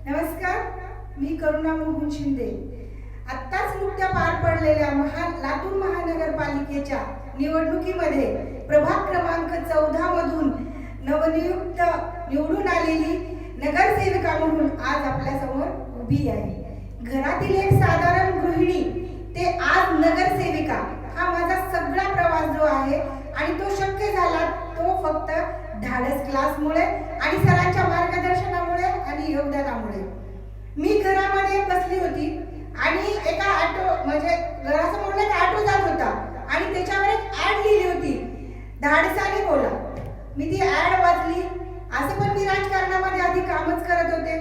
नमस्कार, मी करुणा मोहन शिंदे. आत्ताच नुकत्या पार पडलेल्या लातूर महानगरपालिकेच्या निवडणुकीमध्ये प्रभाग क्रमांक 14 मधून नवनियुक्त निवडून आलेली नगरसेविका म्हणून आज आपल्या समोर उभी आहे. घरातील एक साधारण गृहिणी ते आज नगरसेविका हा माझा सगळा प्रवास जो आहे आणि तो शक्य झाला तो फक्त धाडस क्लासमुळे आणि सरांच्या मार्गदर्शनामुळे आणि योगदानामुळे. मी घरामध्ये बसली होती आणि एका ऑटो म्हणजे घरासमोर एक ऑटो जात होता आणि त्याच्यावर एक ऍड लिहिली होती, धाडसाने बोला. मी ती ऍड वाचली. असं पण मी राजकारणामध्ये आधी कामच करत होते,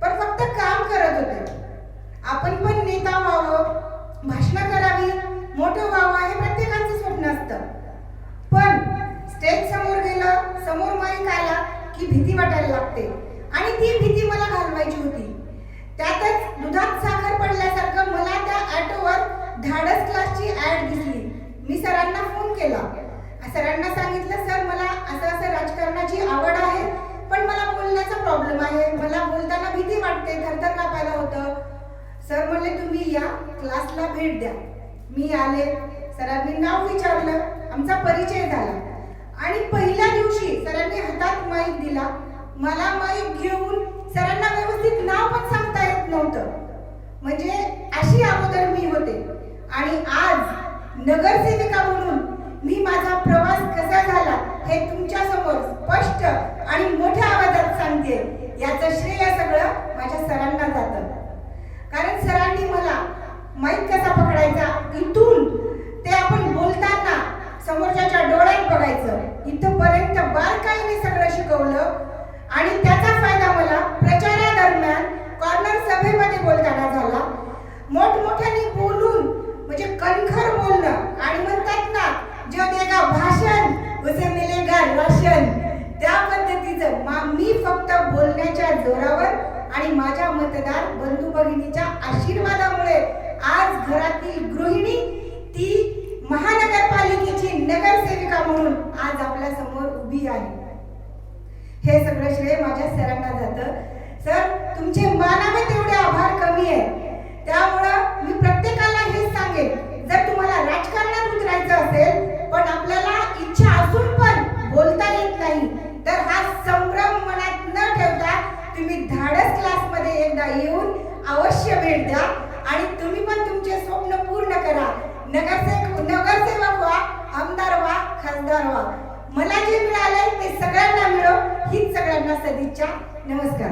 पण फक्त काम करत होते. आपण पण नेता व्हावं, भाषण करावी, मोठं व्हावं हे प्रत्येकाचं स्वप्न असतं. पण स्टेज समोर गेलं, समोर माईक आला की भीती वाटायला लागते आणि ती भीती मला घालवायची होती. त्यातच दुधात साखर पडल्यासारखं मला त्या ऑटोवर धाडस क्लासची ऍड दिसली. मी सरांना फोन केला. सरांना सांगितलं, सर मला असं असं राजकारणाची आवड आहे, पण मला बोलण्याचा प्रॉब्लेम आहे, मला बोलताना भीती वाटते, थरथर कापायला होतं. सर म्हणले तुम्ही या क्लासला भेट द्या. मी आले. सरांनी नाव विचारलं, आमचा परिचय झाला आणि पहिल्या दिवशी सरांनी हातात माईक दिला. मला माईक घेऊन सरांना व्यवस्थित नाव पण सांगता येत नव्हतं. म्हणजे अशी अगोदर मी होते आणि आज नगरसेविका म्हणून मी माझा प्रवास कसा झाला हे तुमच्या समोर स्पष्ट आणि मोठ्या आवाजात सांगते. याचं श्रेय सगळं माझ्या सरांना जातं. कारण सरांनी मला माईक कसा पकडायचा इथून ते आपण बोलताना समोरच्याच्या डोळ्यात बघायचं इथपर्यंत बारकाईने सगळं शिकवलं आणि त्याचा फायदा मला प्रचारादरम्यान कॉर्नर सभेमध्ये बोलताना झाला. मोठमोठ्याने बोलून म्हणजे कणखर बोलणं आणि म्हणतात ना, जो देगा भाषण उसे मिलेगा राशन, त्या पद्धतीचं मी फक्त बोलण्याच्या जोरावर आणि माझ्या मतदार बंधू भगिनीच्या आशीर्वादामुळे आज घरातील गृहिणी ती महानगरपालिकेची नगरसेविका म्हणून आज आपल्या समोर उभी आहे. हे सगळं श्रेय माझ्या सरांना जातं. सर, तुमचे मानावे तेवढे आभार कमी आहे. त्यामुळं मी प्रत्येकाला हेच सांगेन, जर तुम्हाला राजकारणात उतरायचं असेल पण आपल्याला इच्छा असून पण बोलता येत नाही, तर हा संभ्रम मनात न ठेवता तुम्ही धाडस क्लासमध्ये एकदा येऊन अवश्य भेट द्या आणि तुम्ही पण तुमचे स्वप्न पूर्ण करा. नगरसेवक व्हा, आमदार व्हा, खासदार व्हा. मला जे मिळालंय ते सगळ्यांना मिळो हीच सगळ्यांना सदिच्छा. नमस्कार.